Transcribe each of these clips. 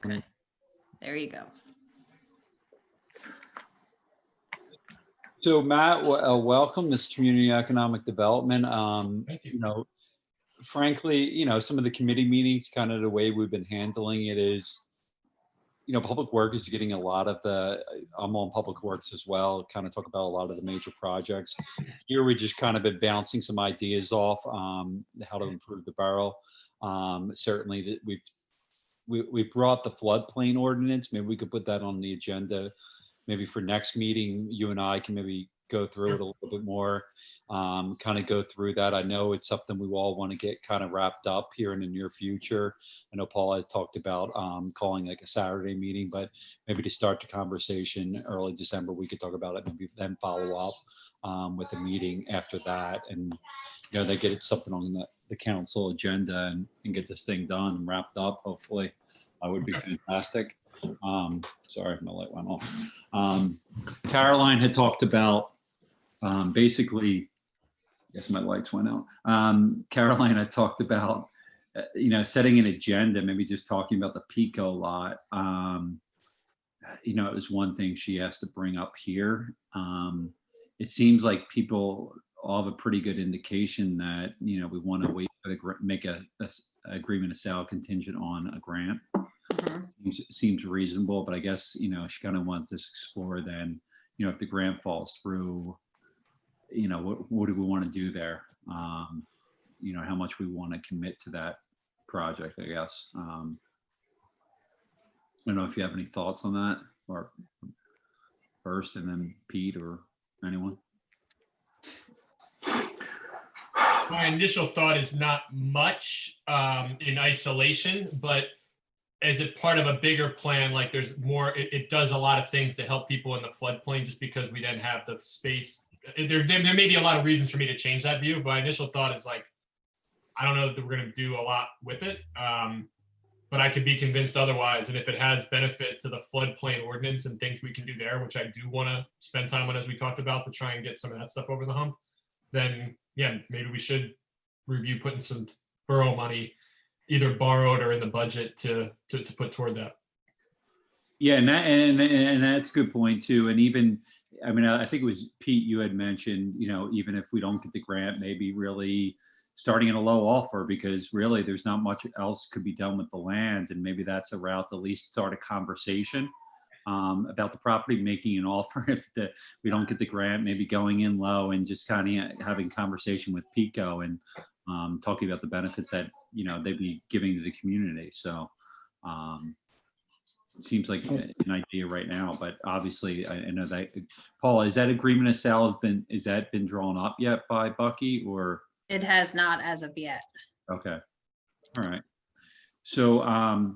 Okay. There you go. So Matt, welcome. This is Community Economic Development. Thank you. You know, frankly, some of the committee meetings, kind of the way we've been handling it is, Public Works is getting a lot of I'm on Public Works as well, kind of talk about a lot of the major projects. Here we just kind of been bouncing some ideas off, how to improve the borough. Certainly that we brought the floodplain ordinance. Maybe we could put that on the agenda. Maybe for next meeting, you and I can maybe go through it a little bit more, kind of go through that. I know it's something we all want to get kind of wrapped up here in the near future. I know Paul has talked about calling like a Saturday meeting, but maybe to start the conversation early December, we could talk about it, maybe then follow up with a meeting after that. And, they get something on the council agenda and get this thing done and wrapped up, hopefully. That would be fantastic. Sorry, my light went off. Caroline had talked about basically, yes, my lights went out. Caroline had talked about, setting an agenda, maybe just talking about the Pico lot. It was one thing she asked to bring up here. It seems like people all have a pretty good indication that, we want to wait for make a agreement of sale contingent on a grant. Seems reasonable, but I guess, she kind of wants to explore then, if the grant falls through, what do we want to do there? How much we want to commit to that project, I guess. I don't know if you have any thoughts on that, or first, and then Pete or anyone. My initial thought is not much in isolation, but as a part of a bigger plan, like there's more, it does a lot of things to help people in the floodplain, just because we then have the space. There may be a lot of reasons for me to change that view, but my initial thought is like, I don't know that we're going to do a lot with it, but I could be convinced otherwise. And if it has benefit to the floodplain ordinance and things we can do there, which I do want to spend time on, as we talked about, to try and get some of that stuff over the hump, then yeah, maybe we should review putting some borough money, either borrowed or in the budget, to put toward that. Yeah, and that's a good point too. And even, I mean, I think it was Pete, you had mentioned, even if we don't get the grant, maybe really starting at a low offer, because really there's not much else could be done with the land. And maybe that's a route to at least start a conversation about the property, making an offer if we don't get the grant, maybe going in low and just kind of having conversation with Pico and talking about the benefits that, they'd be giving to the community. So it seems like an idea right now, but obviously I know that, Paul, is that agreement of sale has that been drawn up yet by Bucky, or? It has not as of yet. Okay. All right. So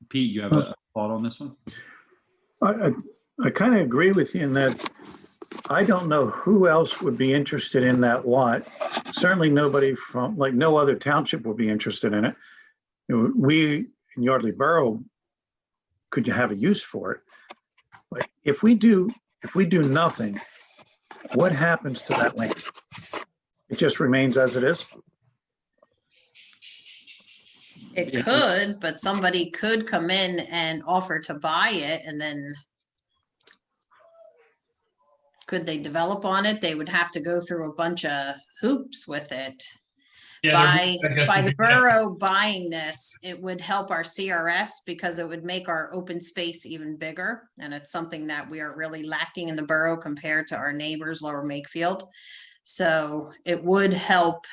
Pete, you have a thought on this one? I kind of agree with you in that I don't know who else would be interested in that lot. Certainly nobody from, like, no other township would be interested in it. We in Yardley Borough could have a use for it. But if we do nothing, what happens to that land? It just remains as it is? It could, but somebody could come in and offer to buy it, and then could they develop on it? They would have to go through a bunch of hoops with it. Yeah, By the borough buying this, it would help our CRS because it would make our open space even bigger. And it's something that we are really lacking in the borough compared to our neighbors, Lower Makefield. So it would help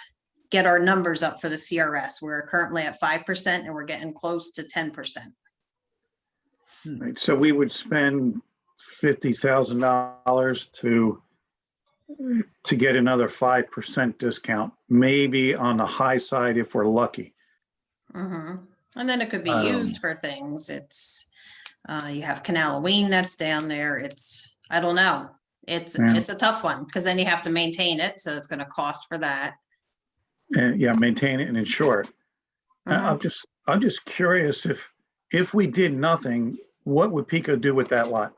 get our numbers up for the CRS. We're currently at 5% and we're getting close to 10%. Right, so we would spend $50,000 to get another 5% discount, maybe on the high side if we're lucky. And then it could be used for things. It's you have Canalaween that's down there. I don't know. It's a tough one because then you have to maintain it, so it's going to cost for that. And yeah, maintain it and insure it. I'm just curious, if we did nothing, what would Pico do with that lot?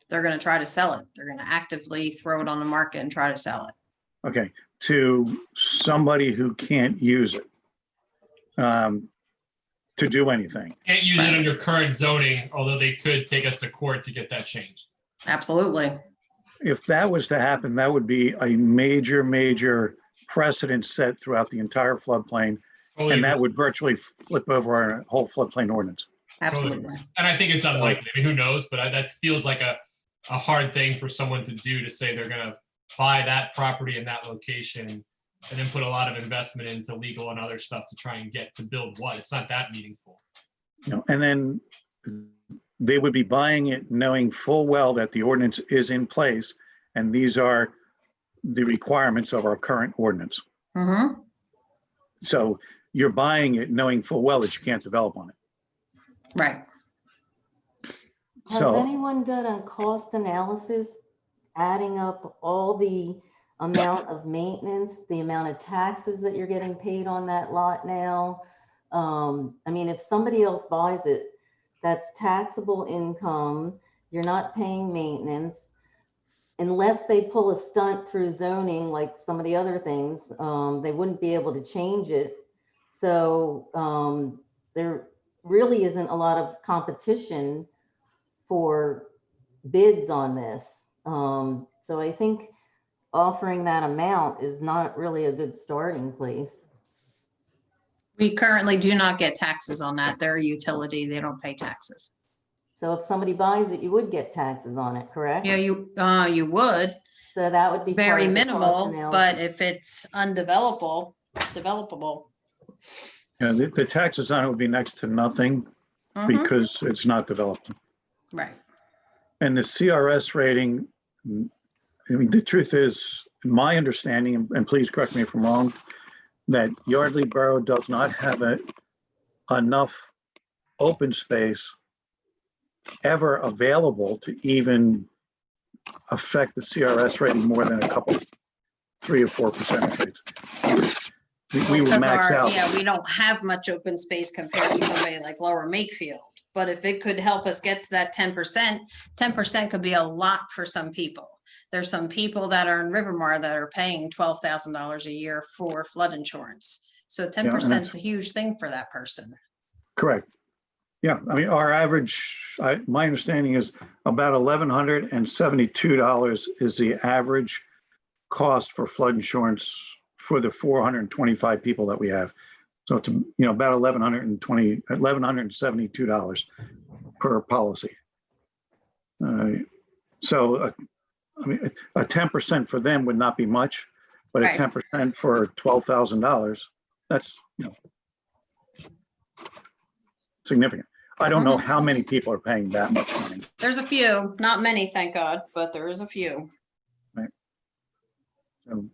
They're going to try to sell it. They're going to actively throw it on the market and try to sell it. Okay, to somebody who can't use it. to do anything. Can't use it under current zoning, although they could take us to court to get that changed. Absolutely. If that was to happen, that would be a major, major precedent set throughout the entire floodplain. Totally And that agree. would virtually flip over our whole floodplain ordinance. Absolutely. And I think it's unlikely. I mean, who knows? But that feels like a hard thing for someone to do, to say they're going to buy that property in that location and then put a lot of investment into legal and other stuff to try and get to build what? It's not that meaningful. You know, and then they would be buying it knowing full well that the ordinance is in place, and these are the requirements of our current ordinance. Mm-hmm. So you're buying it knowing full well that you can't develop on it. Right. Has So anyone done a cost analysis, adding up all the amount of maintenance, the amount of taxes that you're getting paid on that lot now? I mean, if somebody else buys it, that's taxable income, you're not paying maintenance. Unless they pull a stunt through zoning, like some of the other things, they wouldn't be able to change it. So there really isn't a lot of competition for bids on this. So I think offering that amount is not really a good starting place. We currently do not get taxes on that. They're a utility. They don't pay taxes. So if somebody buys it, you would get taxes on it, correct? Yeah, you would, So that would be part very of the cost minimal, but analysis. if it's developable. yeah, the taxes on it would be next to nothing Mhm. because it's not developed. Right. And the CRS rating, I mean, the truth is, my understanding, and please correct me if I'm wrong, that Yardley Borough does not have enough open space ever available to even affect the CRS rating more than a couple, 3 or 4 percentage rates. We would Because max out. yeah, we don't have much open space compared to somebody like Lower Makefield. But if it could help us get to that 10% could be a lot for some people. There's some people that are in Rivermar that are paying $12,000 a year for flood insurance. So 10% is a huge thing for that person. Correct. Yeah, I mean, our average, my understanding is about $1,172 is the average cost for flood insurance for the 425 people that we have. So it's, you know, about $1,172 per policy. So, I mean, a 10% for them would not be much, but a Right. 10% for $12,000, that's, you know, significant. I don't know how many people are paying that much money. There's a few, not many, thank God, but there is a few. So,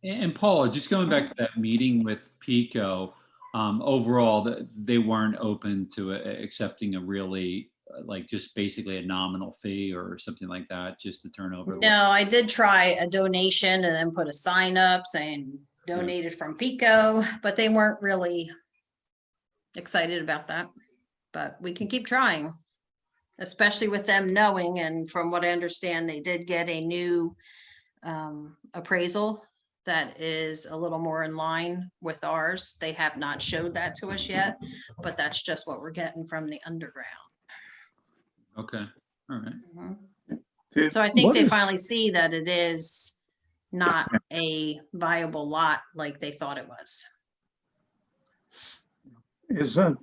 And Paula, just going back to that meeting with Pico, overall, they weren't open to accepting a really, like, just basically a nominal fee or something like that, just to turn over. No, I did try a donation and then put a sign up saying donated from Pico, but they weren't really excited about that. But we can keep trying, especially with them knowing, and from what I understand, they did get a new appraisal that is a little more in line with ours. They have not showed that to us yet, but that's just what we're getting from the underground. Okay, all right. Mhm. So I think what they is- finally see that it is not a viable lot like they thought it was. Is do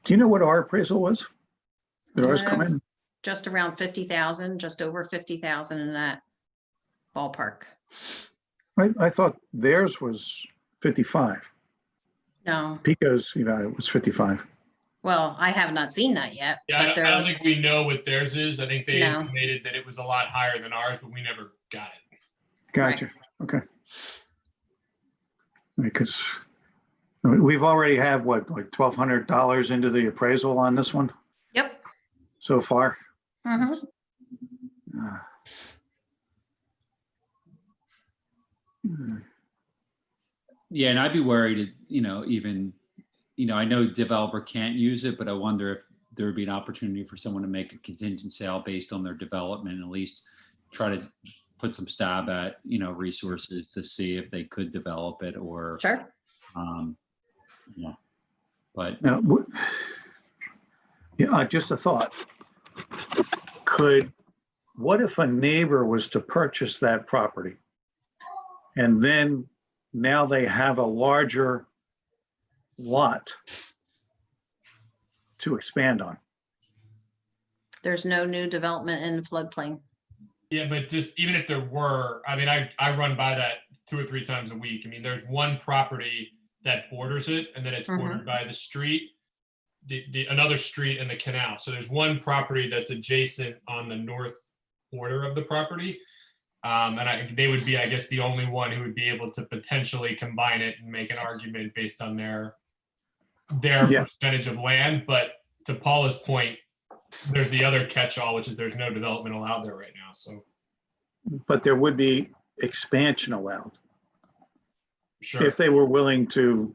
you know what our appraisal was? Did ours come in? Just around 50,000, just over 50,000 in that ballpark. I thought theirs was 55. No, Pico's, you know, it was 55. well, I have not seen that yet, Yeah, but I don't they're, think we know what theirs is. I think they No. estimated that it was a lot higher than ours, but we never got it. Gotcha. Okay. Because we've already had what, like $1,200 into the appraisal on this one yep. so far. Mhm. Uh, Yeah, and I'd be worried, you know, even, you know, I know developer can't use it, but I wonder if there would be an opportunity for someone to make a contingent sale based on their development, at least try to put some stab at, resources to see if they could develop it or, Sure. yeah. But Now, yeah, just a thought. What if a neighbor was to purchase that property? And then now they have a larger lot to expand on. There's no new development in the floodplain. Yeah, but just even if there were, I mean, I run by that 2 or 3 times a week. I mean, there's one property that borders it, and then it's bordered by the street, another street and the canal. So there's one property that's adjacent on the north border of the property. And they would be, I guess, the only one who would be able to potentially combine it and make an argument based on their Yeah. percentage of land. But to Paula's point, there's the other catch-all, which is there's no development allowed there right now. So But there would be expansion allowed. sure, If they were willing to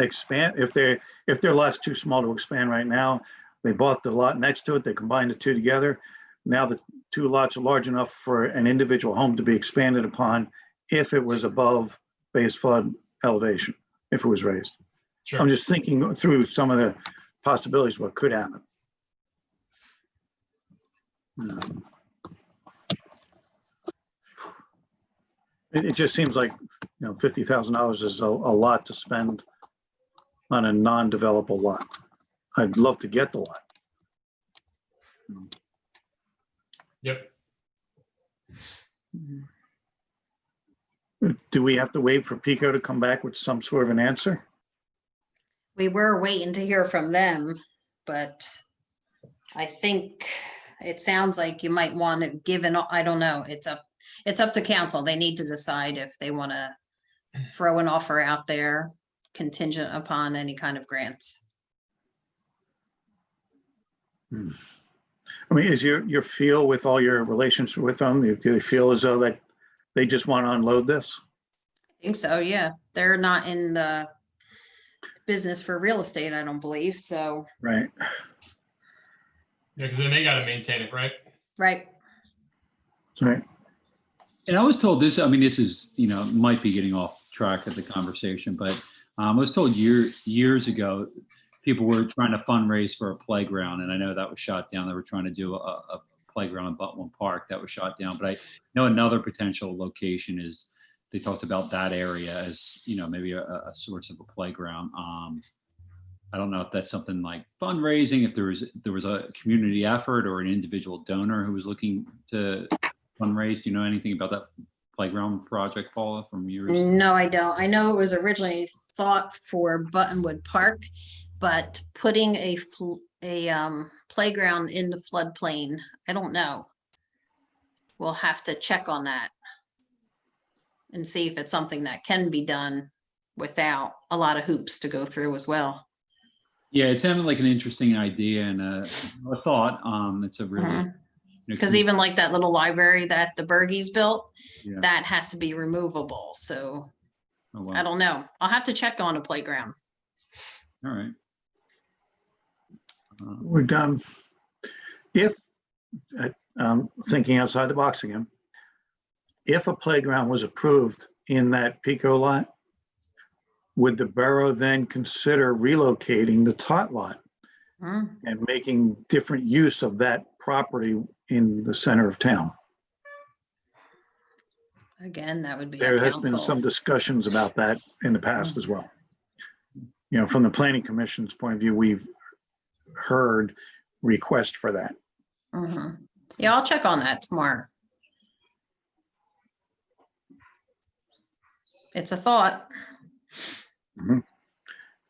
expand, if their lot's too small to expand right now, they bought the lot next to it, they combined the two together. Now the 2 lots are large enough for an individual home to be expanded upon if it was above base flood elevation, if it was raised. sure. I'm just thinking through some of the possibilities, what could happen. It just seems like, $50,000 is a lot to spend on a non-developable lot. I'd love to get the lot. Yep. Do we have to wait for PICO to come back with some sort of an answer? We were waiting to hear from them, but I think it sounds like you might want to give I don't know, it's up to council. They need to decide if they want to throw an offer out there contingent upon any kind of grants. I mean, is your feel with all your relations with them, do they feel as though that they just want to unload this? I think so, yeah. They're not in the business for real estate, I don't believe, so, Right. Yeah, because then they got to maintain it, right? right. Right. And I was told this, I mean, this is, might be getting off track of the conversation, but I was told years ago, people were trying to fundraise for a playground, and I know that was shot down. They were trying to do a playground in Butwin Park that was shot down. But I know another potential location is, they talked about that area as, maybe a source of a playground. I don't know if that's something like fundraising, if there was a community effort or an individual donor who was looking to fundraise. Do you know anything about that playground project, Paula, from years? No, I don't. I know it was originally thought for Buttonwood Park, but putting a playground in the floodplain, I don't know. We'll have to check on that and see if it's something that can be done without a lot of hoops to go through as well. Yeah, it sounded like an interesting idea and a thought. It's a really, Because even like that little library that the Bergies built, Yeah. that has to be removable. So Oh, wow. I don't know. I'll have to check on a playground. All right. We're done. If, thinking outside the box again, if a playground was approved in that PICO lot, would the borough then consider relocating the tot lot Hmm. and making different use of that property in the center of town? Again, that would be There a has been some council. discussions about that in the past as well. From the planning commission's point of view, we've heard request for that. Mhm. Yeah, I'll check on that tomorrow. It's a thought.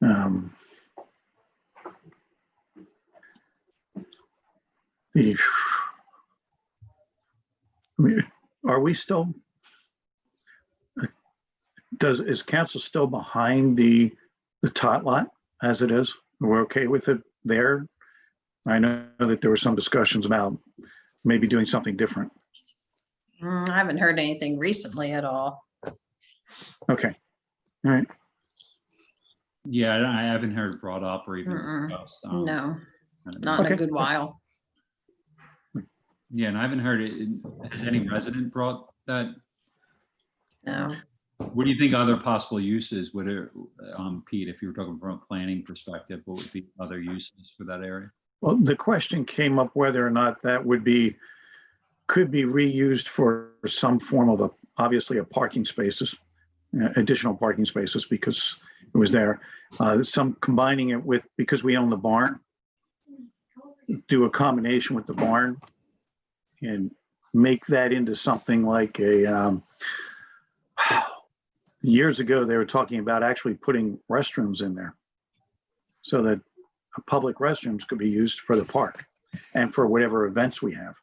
Um, the- I mean, Are we still, is council still behind the tot lot as it is? We're okay with it there? I know that there were some discussions about maybe doing something different. I haven't heard anything recently at all. Okay, all right. Yeah, I haven't heard it brought up or even Mm-mm. discussed. No, I don't not in know. a good while. Yeah, and I haven't heard it. Has any resident brought that, No. what do you think other possible uses would it, Pete, if you were talking from a planning perspective, what would be other uses for that area? Well, the question came up whether or not that would be, could be reused for some form of obviously a parking spaces, additional parking spaces because it was there. Some combining it with, because we own the barn, do a combination with the barn and make that into something like a, years ago, they were talking about actually putting restrooms in there so that public restrooms could be used for the park and for whatever events we have.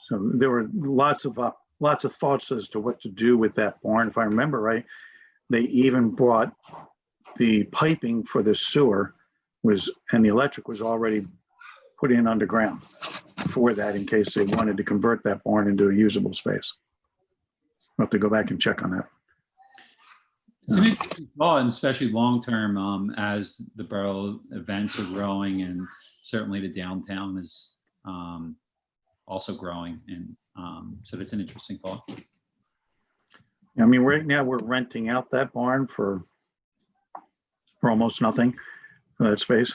So there were lots of thoughts as to what to do with that barn. If I remember right, they even brought the piping for the sewer and the electric was already put in underground for that in case they wanted to convert that barn into a usable space. I'll have to go back and check on that. It's an interesting thought, and especially long-term, as the borough events are growing and certainly the downtown is also growing. And so that's an interesting thought. I mean, right now we're renting out that barn for almost nothing for that space.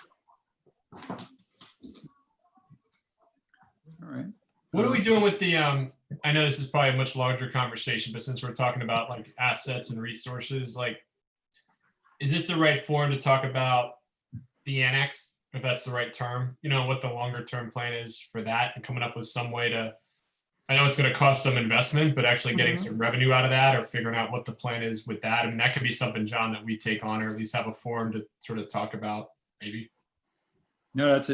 All right. What are we doing with the, I know this is probably a much larger conversation, but since we're talking about like assets and resources, like, is this the right forum to talk about the annex, if that's the right term? You know, what the longer term plan is for that and coming up with some way to, I know it's going to cost some investment, but actually getting some revenue out of that or figuring out what the plan is with that. I mean, that could be something, John, that we take on or at least have a forum to sort of talk about maybe. No, it's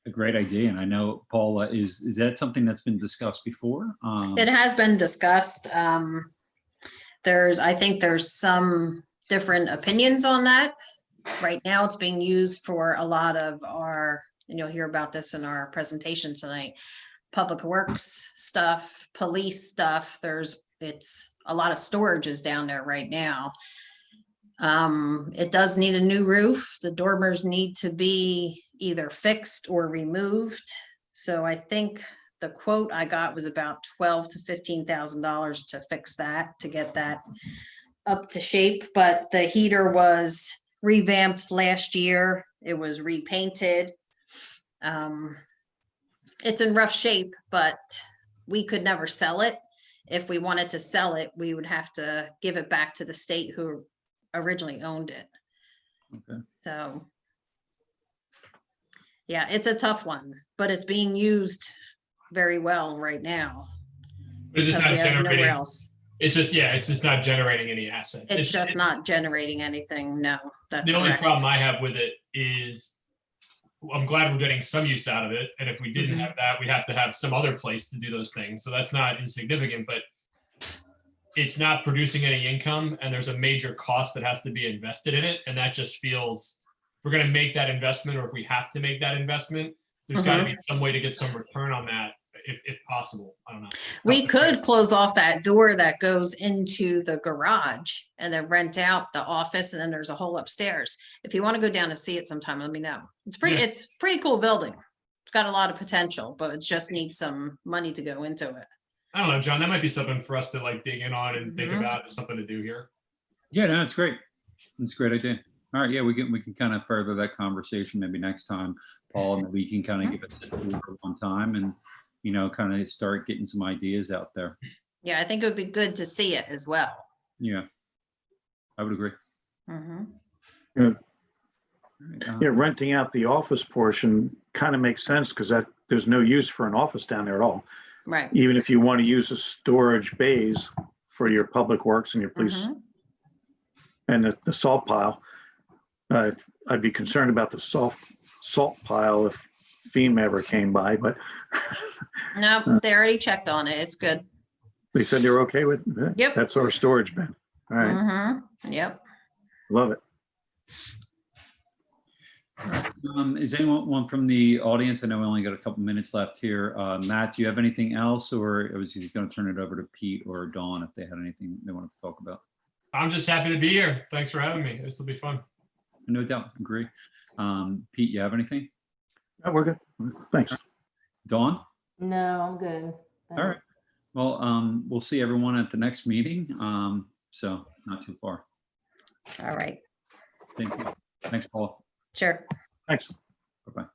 a great idea, and I know, Paula, is that something that's been discussed before? It has been discussed. I think there's some different opinions on that. Right now, it's being used for a lot of our, and you'll hear about this in our presentation tonight, public works stuff, police stuff. It's a lot of storage is down there right now. It does need a new roof. The dormers need to be either fixed or removed. So I think the quote I got was about $12,000 to $15,000 to fix that, to get that up to shape. But the heater was revamped last year. It was repainted. It's in rough shape, but we could never sell it. If we wanted to sell it, we would have to give it back to the state who originally owned it. Okay. So yeah, it's a tough one, but it's being used very well right now It's just because not we have nowhere generating, else. it's just not generating any assets. It's just not generating anything. No, that's The only correct. problem I have with it is I'm glad we're getting some use out of it. And if we didn't have that, we'd have to have some other place to do those things. So that's not insignificant, but it's not producing any income and there's a major cost that has to be invested in it. And that just feels, if we're going to make that investment or if we have to make that investment, there's got to be some way to get some return on that if possible. I don't know. We could close off that door that goes into the garage and then rent out the office, and then there's a hole upstairs. If you want to go down and see it sometime, let me know. It's pretty cool building. It's got a lot of potential, but it just needs some money to go into it. I don't know, John, that might be something for us to like dig in on and think about. It's something to do here. Yeah, no, it's great. It's a great idea. All right, yeah, we can kind of further that conversation maybe next time, Paul, and we can kind of give it a one time and, you know, kind of start getting some ideas out there. Yeah, I think it would be good to see it as well. Yeah, I would agree. Yeah. All right, Yeah, renting out the office portion kind of makes sense because there's no use for an office down there at all. Right. Even if you want to use the storage bays for your public works and your police and the salt pile, I'd be concerned about the salt pile if FEMA ever came by, but No, they already checked on it. It's good. they said they're okay with it. Yep. That's our storage bin. All right, Yep. love it. is anyone from the audience? I know we only got a couple minutes left here. Matt, do you have anything else, or was he going to turn it over to Pete or Dawn if they had anything they wanted to talk about? I'm just happy to be here. Thanks for having me. This will be fun. No doubt, agree. Pete, you have anything? No, we're good. Thanks. Dawn? No, I'm good. All right. Well, we'll see everyone at the next meeting. So not too far. All right, Thank you. Thanks, Paul. sure. Thanks. Bye-bye.